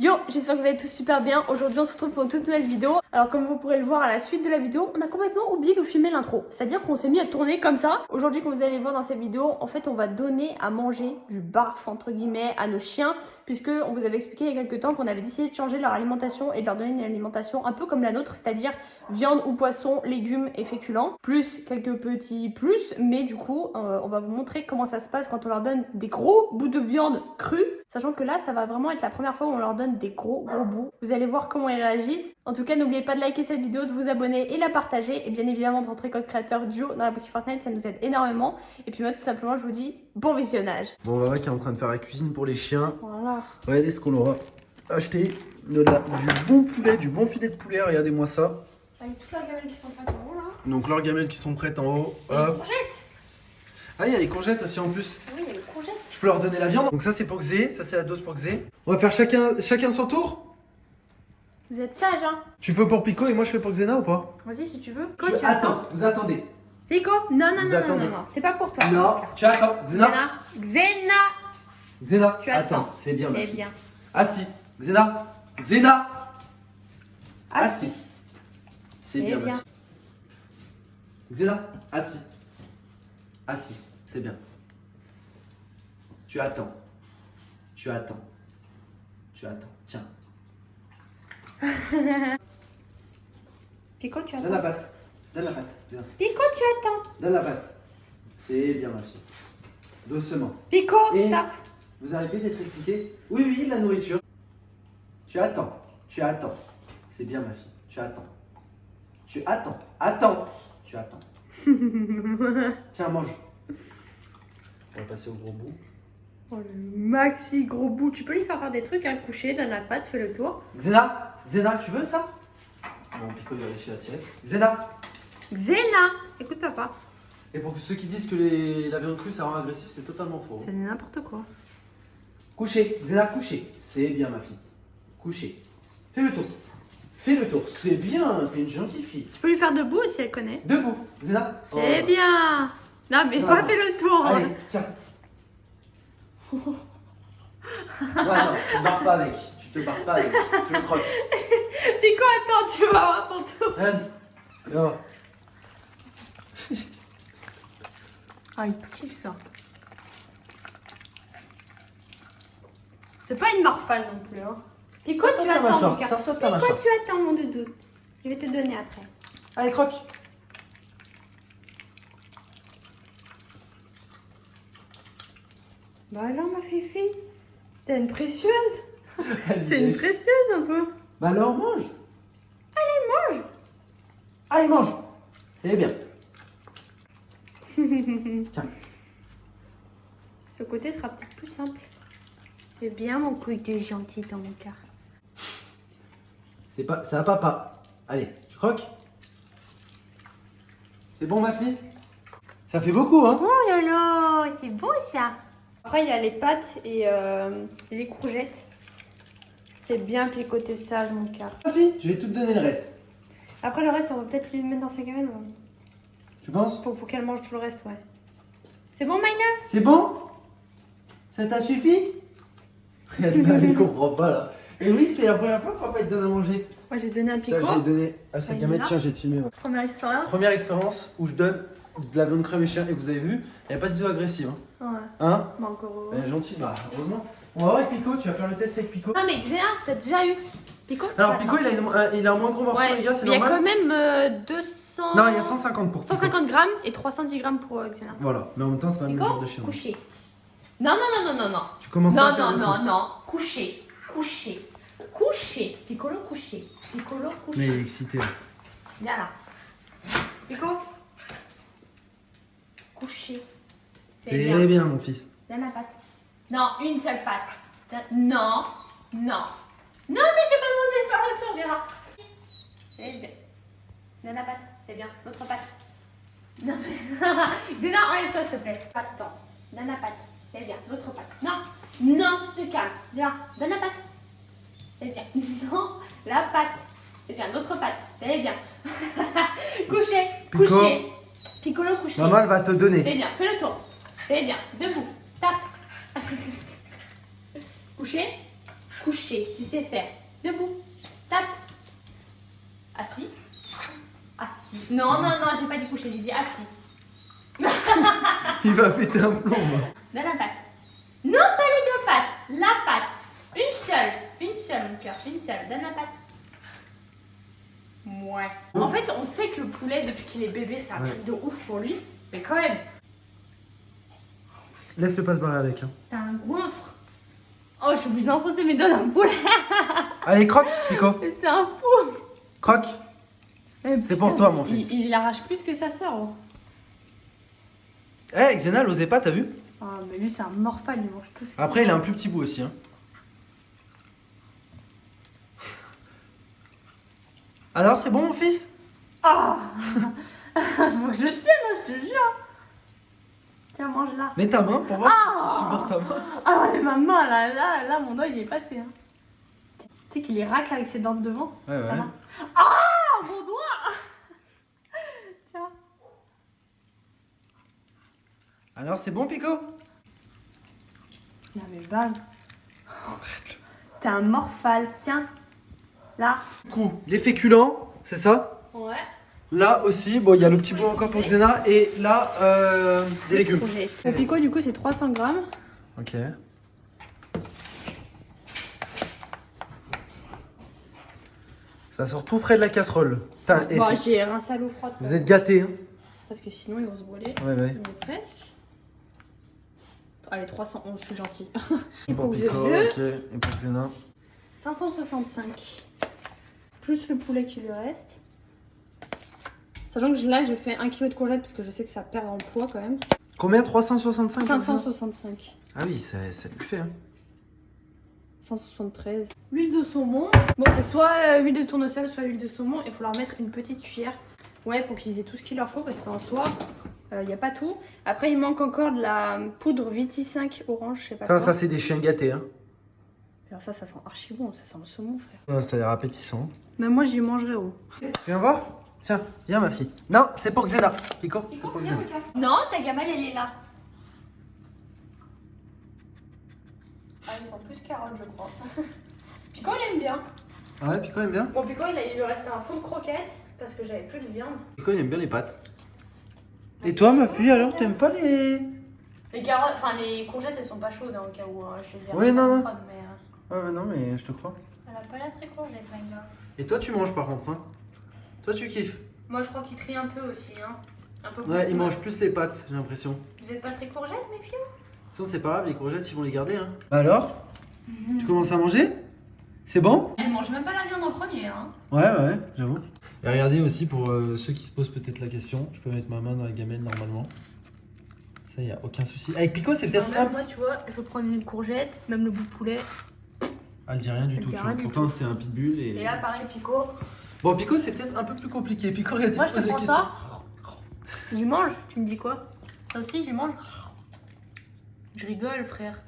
Yo, j'espère que vous allez tous super bien. Aujourd'hui on se retrouve pour une toute nouvelle vidéo. Alors comme vous pourrez le voir à la suite de la vidéo, on a complètement oublié de vous filmer l'intro. C'est-à-dire qu'on s'est mis à tourner comme ça. Aujourd'hui, comme vous allez voir dans cette vidéo, en fait on va donner à manger du barf entre guillemets à nos chiens. Puisque on vous avait expliqué il y a quelques temps qu'on avait décidé de changer leur alimentation et de leur donner une alimentation un peu comme la nôtre. C'est-à-dire viande ou poisson, légumes et féculents. Plus quelques petits plus. Mais du coup on va vous montrer comment ça se passe quand on leur donne des gros bouts de viande crue. Sachant que là, ça va vraiment être la première fois où on leur donne des gros bouts. Vous allez voir comment ils réagissent. En tout cas, n'oubliez pas de liker cette vidéo, de vous abonner et la partager. Et bien évidemment, de rentrer code créateur Duo dans la boutique Fortnite, ça nous aide énormément. Et puis moi, tout simplement, je vous dis bon visionnage. Bon, Vava qui est en train de faire la cuisine pour les chiens. Voilà. Regardez ce qu'on aura acheté. Du bon poulet, du bon filet de poulet. Regardez-moi ça. Avec toutes leurs gamelles qui sont faites en haut là. Donc, leurs gamelles qui sont prêtes en haut. Et les courgettes. Ah, il y a les courgettes aussi en plus. Oui, il y a les courgettes. Je peux leur donner la viande. Donc, ça, c'est pour Xé. Ça, c'est la dose pour Xé. On va faire chacun son tour. Vous êtes sages, hein. Tu fais pour Pico et moi, je fais pour Xena ou pas? Vas-y, si tu veux. Attends, vous attendez. Pico, non, Vous attendez. c'est pas pour toi. Non, tu attends. Xena. Xena, tu attends. attends. C'est bien, ma C'est fille. bien. Assis. Xena. Assis. C'est bien, ma bien. fille. Xena, assis. Assis, c'est bien. Tu attends. Tiens. Pico, tu Donne attends. la patte. Viens. Pico, tu attends. Donne la patte. C'est bien, ma fille. Doucement. Pico, Et stop. vous arrêtez d'être excité? Oui, de la nourriture. Tu attends. C'est bien, ma fille. Tu attends. Tu attends. Tiens, mange. On va passer au gros bout. Oh, le maxi gros bout. Tu peux lui faire des trucs, hein, coucher, donne la patte, fais le tour. Xena, tu veux ça? Bon, Pico, il va lécher l'assiette. Xena, écoute papa. Et pour ceux qui disent que la viande crue ça rend agressif, c'est totalement faux. C'est n'importe quoi. Coucher, Xena, coucher. C'est bien, ma fille. Coucher. Fais le tour. C'est bien, t'es une gentille fille. Tu peux lui faire debout aussi, elle connaît. Debout, Xena. C'est bien. Non, mais pas fait le tour. Allez, tiens. Non, tu te barres pas avec. Je le croque. Pico, attends, tu vas avoir ton tour. Non. Ah, il kiffe ça. C'est pas une morphale non plus. Hein. Pico, tu attends, mon cœur. Pico, tu attends, mon doudou. Je vais te donner après. Allez, croque. Bah alors, ma fifi, t'es une précieuse. C'est une précieuse un peu. Bah alors, mange. Allez, mange. C'est bien. Tiens. Ce côté sera peut-être plus simple. C'est bien, mon couille de gentil dans mon cœur. C'est à papa. Allez, tu croques. C'est bon, ma fille? Ça fait beaucoup, hein? Oh là là, c'est beau ça. Après, il y a les pâtes et les courgettes. C'est bien picoté sage, mon cœur. Ma fille, je vais tout te donner le reste. Après, le reste, on va peut-être lui mettre dans sa gamelle. Tu penses? Pour qu'elle mange tout le reste, ouais. C'est bon, Maïna? C'est bon? Ça t'a suffi? Elle comprend pas, là. Et oui, c'est la première fois que papa te donne à manger. Moi, j'ai donné un pico. Là, j'ai donné à sa Ouais, gamelle. là. Tiens, j'ai filmé. Ouais. Première expérience. Première expérience où je donne de la viande crue à mes chiens. Et vous avez vu, elle n'est pas du tout agressive. Hein? Ouais. Hein? Bah, encore. Elle est gentille, bah heureusement. On va voir avec Pico, tu vas faire le test avec Pico. Non, mais Xéna, t'as déjà eu. Pico? Alors, Pico, il a un moins gros morceau, ouais. les gars, c'est Mais il y a normal. quand même 200. Non, il y a 150 pour Pico. 150 grammes et 310 grammes pour Xéna. Voilà, mais en même temps, c'est pas le même Pico, genre de chien. coucher. Non. Tu commences pas à faire le truc. Non. Coucher. Piccolo, coucher. Mais il est excité. Là. Viens là. Pico. Coucher. C'est bien, mon fils. Donne la patte. Non, une seule patte. Non. Non, mais je t'ai pas demandé de faire le tour, viens là. C'est bien. Donne la patte, c'est bien. L'autre patte. Non, mais... Xéna, enlève-toi, s'il te plaît. Attends. Donne la patte, c'est bien. L'autre patte. Non, tu te calmes. Viens, donne la patte. C'est bien. Non, la patte. C'est bien. L'autre patte, c'est bien. Coucher. Piccolo, coucher. Maman, elle va te donner. C'est bien, fais le tour. C'est bien, debout. Tape. Coucher. Couché, tu sais faire. Debout. Tape. Assis. Assis. Non, non, non, j'ai pas dit couché, j'ai dit assis. Il va péter un plomb. Donne la patte. Non, pas les deux pattes. La patte. Une seule, mon cœur. Une seule. Donne la patte. Ouais. En fait, on sait que le poulet, depuis qu'il est bébé, c'est un truc de ouf pour lui. Mais quand même. Laisse-le pas se barrer avec. Hein. T'as un goinfre. Oh, j'ai oublié d'enfoncer mes doigts dans le poulet. Allez, croque, Pico. C'est un fou. Croque. C'est pour toi, mon fils. Il arrache plus que sa sœur. Oh. Eh, Xena, l'osait pas, t'as vu? Ah, mais lui, c'est un morphale, il mange tout ce qu'il Après, il a un plus petit bout aussi. Hein. Alors, c'est bon, mon fils? Ah. Faut que je le tienne, hein, je te jure. Tiens, mange là. Mets ta main pour voir si tu portes ta main. Ah, mais ma main, là, mon doigt, il est passé. Hein. Tu sais qu'il est racle avec ses dents de devant. Ouais, Tiens, ouais. là. Ah, mon doigt. Tiens. Alors, c'est bon, Pico? Non, mais bam. T'es un morphale. Tiens. Là. Du coup, les féculents, c'est ça? Ouais. Là aussi, bon, il y a le petit bout encore pour Xena. Et là, des légumes. Mon picot, du coup, c'est 300 grammes. Ok. Ça sort tout frais de la casserole. Putain, et Bon, c'est- j'ai rincé à l'eau froide. vous êtes gâtés. Hein. Parce que sinon, ils vont se brûler. Ouais, ouais. Mais presque. Allez, 311, je suis gentille. Pour Pico, ok. Et pour Xena. 565. Plus le poulet qui lui reste. Sachant que là, j'ai fait 1 kg de courgettes parce que je sais que ça perd en poids quand même. Combien? 365? 565. Ah oui, ça lui fait. Hein. 173. L'huile de saumon. Bon, c'est soit huile de tournesol, soit huile de saumon. Il faut leur mettre une petite cuillère. Ouais, pour qu'ils aient tout ce qu'il leur faut parce qu'en soi, il n'y a pas tout. Après, il manque encore de la poudre Viti 5 orange, je sais pas quoi. Ça c'est des chiens gâtés. Hein. Alors ça sent archi bon. Ça sent le saumon, frère. Ouais, ça a l'air appétissant. Mais moi, j'y mangerai au. Tu viens voir? Tiens, viens ma fille. Non, c'est pour Xena. Pico, c'est pour Xena. Non, ta gamelle, elle est là. Ah, ils sont plus carottes, je crois. Pico, il aime bien. Ah ouais, Pico aime bien. Bon, Pico, il lui restait un fond de croquettes parce que j'avais plus de viande. Pico il aime bien les pâtes. Et toi ma fille alors, t'aimes pas les... Les carottes, enfin les courgettes, elles sont pas chaudes hein, au cas où je les ai Ouais, non, non. froides, mais Ouais, non mais je te crois. elle a pas la très courgette, Maïma. Et toi tu manges par contre, hein? Toi tu kiffes? Moi, je crois qu'il trie un peu aussi, hein. Un peu Ouais, beaucoup. il mange plus les pâtes, j'ai l'impression. Vous êtes pas très courgettes, mes filles? Sinon c'est pas grave, les courgettes ils vont les garder, hein. Alors? Tu commences à manger? C'est bon? Elle mange même pas la viande en premier, hein. Ouais, j'avoue. Et regardez aussi pour ceux qui se posent peut-être la question, je peux mettre ma main dans la gamelle normalement. Ça, y a aucun souci. Avec Pico, c'est peut-être un... Moi, tu vois, je peux prendre une courgette, même le bout de poulet. Ah, elle dit rien du Elle tout, dit tu rien vois. du Pourtant, c'est un pitbull et... Et là, pareil, Pico. Bon, Pico, c'est peut-être un peu plus compliqué. Pico, regarde, Moi, il se je te pose la prends question. ça. J'y mange. Tu me dis quoi? Ça aussi, j'y mange. Je rigole, frère.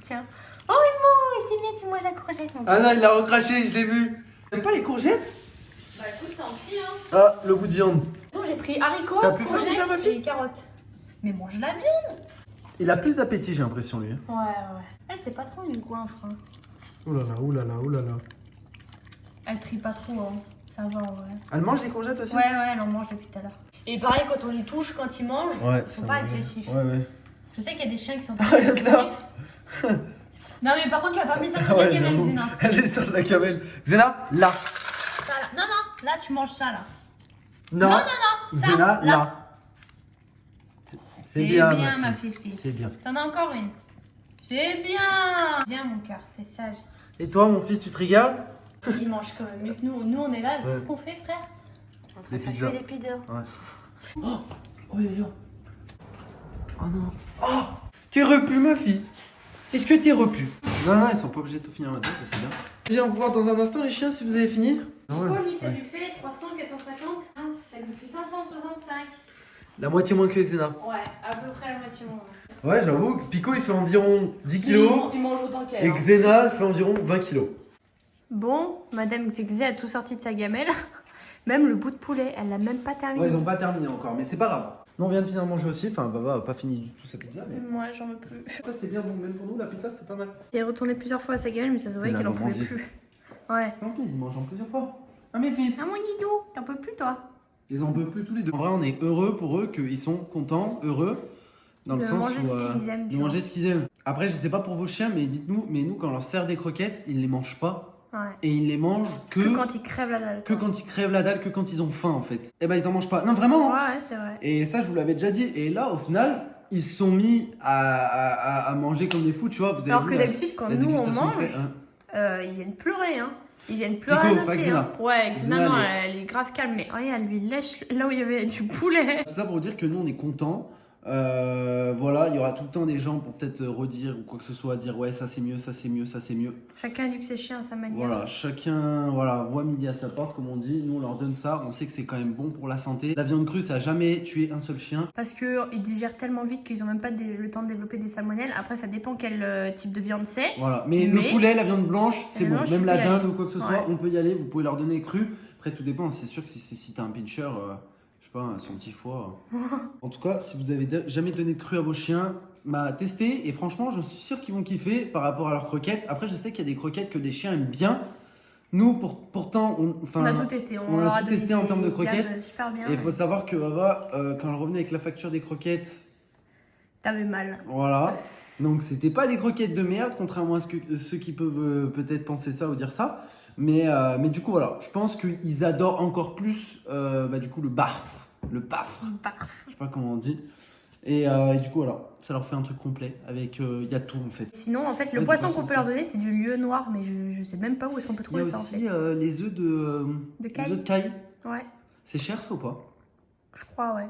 Tiens. Oh, oui, c'est bien, tu manges la courgette. Mon Ah non, il l'a recraché, je l'ai vu. T'aimes pas les courgettes? Bah, écoute, tant pis, hein. Ah, le bout de viande. Attends, j'ai pris haricots, T'as plus faim courgettes déjà, ma fille et carottes. Mais mange la viande. Il a plus d'appétit, j'ai l'impression, lui. Ouais. Elle, c'est pas trop une goinfre. Hein. Ouh là là, ouh là là, ouh là là. Elle trie pas trop, hein. Ça va en vrai. Elle mange les courgettes aussi? Ouais, elle en mange depuis tout à l'heure. Et pareil, quand on les touche, quand ils mangent, Ouais, ils sont pas agressifs. Ouais. Je sais qu'il y a des chiens qui sont Regarde là. Non, mais par contre, tu vas pas me laisser sortir Ouais, la gamelle, j'avoue. Xena. Elle descend de la gamelle. Xena, là. Ça, là. Non, là, tu manges ça, là. Non. Ça, Xena, là. C'est bien, ma fille. fifi. C'est bien. T'en as encore une. C'est bien. Bien, mon cœur, t'es sage. Et toi, mon fils, tu te régales? Il mange quand même mieux que nous. Nous, on est là, tu sais Ouais. ce qu'on fait, frère? On est en train Des de faire pizzas. cuire des pizzas. Ouais. Oh, oh non. Oh, t'es repu, ma fille. Est-ce que t'es repu? Non, ils sont pas obligés de tout finir maintenant, c'est bien. Je viens vous voir dans un instant, les chiens, si vous avez fini. Pourquoi lui, ça lui fait 300, 450? Hein, ça lui fait 565. La moitié moins que Xena. Ouais, à peu près la moitié moins. Ouais, j'avoue, Pico, il fait environ 10 kilos. Il mange autant qu'elle. Et hein. Xena, elle fait environ 20 kilos. Bon, Madame Xexé a tout sorti de sa gamelle. Même le bout de poulet, elle l'a même pas terminé. Ouais, ils ont pas terminé encore, mais c'est pas grave. Nous, on vient de finir manger aussi. Enfin, Baba a pas fini du tout sa pizza, mais. Moi, j'en veux plus. Ça, c'était bien bon, même pour nous, la pizza, c'était pas mal. Il est retourné plusieurs fois à sa gamelle, mais ça se voyait C'est qu'il en la pouvait gourmandise. plus. Ouais. En plus, ils mangent en plusieurs fois. Ah, mes fils. Ah, mon Guido, t'en peux plus, toi? Ils en peuvent plus tous les deux. En vrai, on est heureux pour eux qu'ils sont contents, heureux. Dans le De sens manger où. ce qu'ils aiment, de tu manger vois. ce qu'ils aiment. Après, je sais pas pour vos chiens, mais dites-nous, mais nous, quand on leur sert des croquettes, ils les mangent pas. Ouais. Et ils les mangent Que quand ils crèvent la dalle. que quoi. quand ils crèvent la dalle, que quand ils ont faim en fait. Et ben ils en mangent pas. Non vraiment. Hein. Ouais, c'est vrai. Et ça je vous l'avais déjà dit. Et là au final ils se sont mis à manger comme des fous, tu vois. Vous avez Alors vu que la- d'habitude, quand la nous on dégustation mange, après, hein. ils viennent pleurer, hein. Ils viennent pleurer Pico, à nos pas pieds, Xena. hein. Ouais, Xena, Xena, non, elle elle est grave calme, mais regarde, elle lui lèche là où il y avait du poulet. Tout ça pour dire que nous on est contents. Voilà, il y aura tout le temps des gens pour peut-être redire ou quoi que ce soit, dire ouais ça c'est mieux, ça c'est mieux, ça c'est mieux. Chacun éduque ses chiens à sa manière. Voilà, chacun voit midi à sa porte comme on dit. Nous on leur donne ça, on sait que c'est quand même bon pour la santé. La viande crue ça a jamais tué un seul chien. Parce qu'ils digèrent tellement vite qu'ils ont même pas le temps de développer des salmonelles. Après, ça dépend quel type de viande c'est. Voilà, mais Mais- le poulet, la viande blanche, c'est La bon. blanche, Même tu la peux y dinde aller. ou quoi que ce soit, Ouais. on peut y aller. Vous pouvez leur donner cru. Après, tout dépend. C'est sûr que si t'as un pincher, je sais pas, son petit foie. En tout cas, si vous avez jamais donné de cru à vos chiens, bah testez. Et franchement, je suis sûr qu'ils vont kiffer par rapport à leurs croquettes. Après, je sais qu'il y a des croquettes que des chiens aiment bien. Nous, pourtant, On a tout testé. on a leur tout donné testé en des termes de viandes croquettes. super bien. Et il faut savoir que Baba, quand elle revenait avec la facture des croquettes, T'avais mal. voilà. Donc c'était pas des croquettes de merde, contrairement à ceux qui peuvent peut-être penser ça ou dire ça. Mais du coup voilà, je pense qu'ils adorent encore plus du coup le barf. Le paf. Barf. Je sais pas comment on dit. Et du coup voilà, ça leur fait un truc complet avec il y a tout en fait. Sinon, en fait, Ouais, le du poisson poisson qu'on peut aussi. leur donner, c'est du lieu noir, mais je sais même pas où est-ce qu'on peut Il y a trouver ça en aussi fait. les œufs de caille. les œufs de caille. Ouais, C'est cher ça ou pas? je crois, ouais.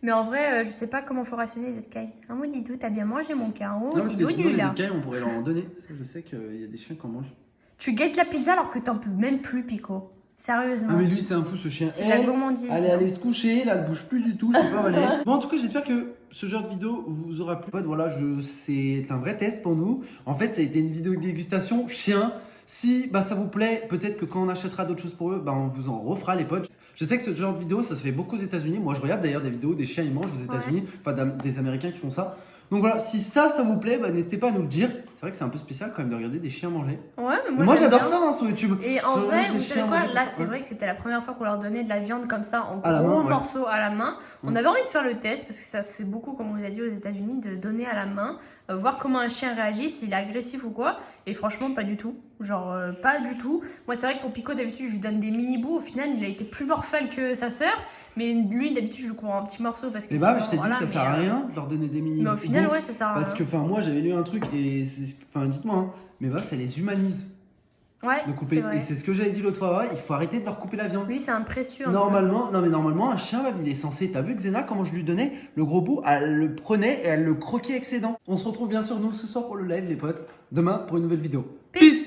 Mais en vrai, je sais pas comment faut rationner les œufs de caille. Ah, moi, Didou, t'as bien mangé mon carreau. Non parce que Didou, sinon les œufs là. de caille on pourrait leur en donner. Ça, je sais qu'il y a des chiens qui en mangent. Tu guettes la pizza alors que t'en peux même plus, Pico. Sérieusement. Ah mais lui c'est un fou ce chien. C'est de la Eh, gourmandise. allez, allez se coucher, là, elle bouge plus du tout, je sais pas où elle est. Bon, en tout cas, j'espère que ce genre de vidéo vous aura plu. En fait, voilà, c'est un vrai test pour nous. En fait, ça a été une vidéo de dégustation chien. Si ça vous plaît, peut-être que quand on achètera d'autres choses pour eux, on vous en refera les potes. Je sais que ce genre de vidéo, ça se fait beaucoup aux États-Unis. Moi, je regarde d'ailleurs des vidéos des chiens, ils mangent aux États-Unis, enfin des Américains qui font ça. Donc voilà, si ça vous plaît, n'hésitez pas à nous le dire. C'est vrai que c'est un peu spécial quand même de regarder des chiens manger. Ouais, mais Mais moi j'aime j'adore bien. ça hein, sur YouTube. Et en Je vrai, regarde vous des savez chiens quoi? manger Là, comme ça, c'est ouais. vrai que c'était la première fois qu'on leur donnait de la viande comme ça, en À la gros main, ouais. morceaux à la main. On Mm. avait envie de faire le test parce que ça se fait beaucoup, comme on vous a dit aux États-Unis, de donner à la main, voir comment un chien réagit, s'il est agressif ou quoi. Et franchement, pas du tout. Genre, pas du tout. Moi, c'est vrai que pour Pico, d'habitude, je lui donne des mini bouts. Au final, il a été plus morphal que sa sœur. Mais lui, d'habitude, je lui cours un petit morceau parce que. Et sinon, je t'ai dit, voilà, ça sert à rien de leur donner des mini. Mais au final, bouts. ouais, ça sert à Parce que rien. moi j'avais lu un truc et dites-moi hein, mais ça les humanise Ouais, de couper c'est vrai. et c'est ce que j'avais dit l'autre fois, ouais, il faut arrêter de leur couper la viande. Lui, c'est un précieux. un peu. Normalement un chien il est censé, t'as vu Xena comment je lui donnais le gros bout, elle le prenait et elle le croquait avec ses dents. On se retrouve bien sûr nous ce soir pour le live les potes, demain pour une nouvelle vidéo. Peace.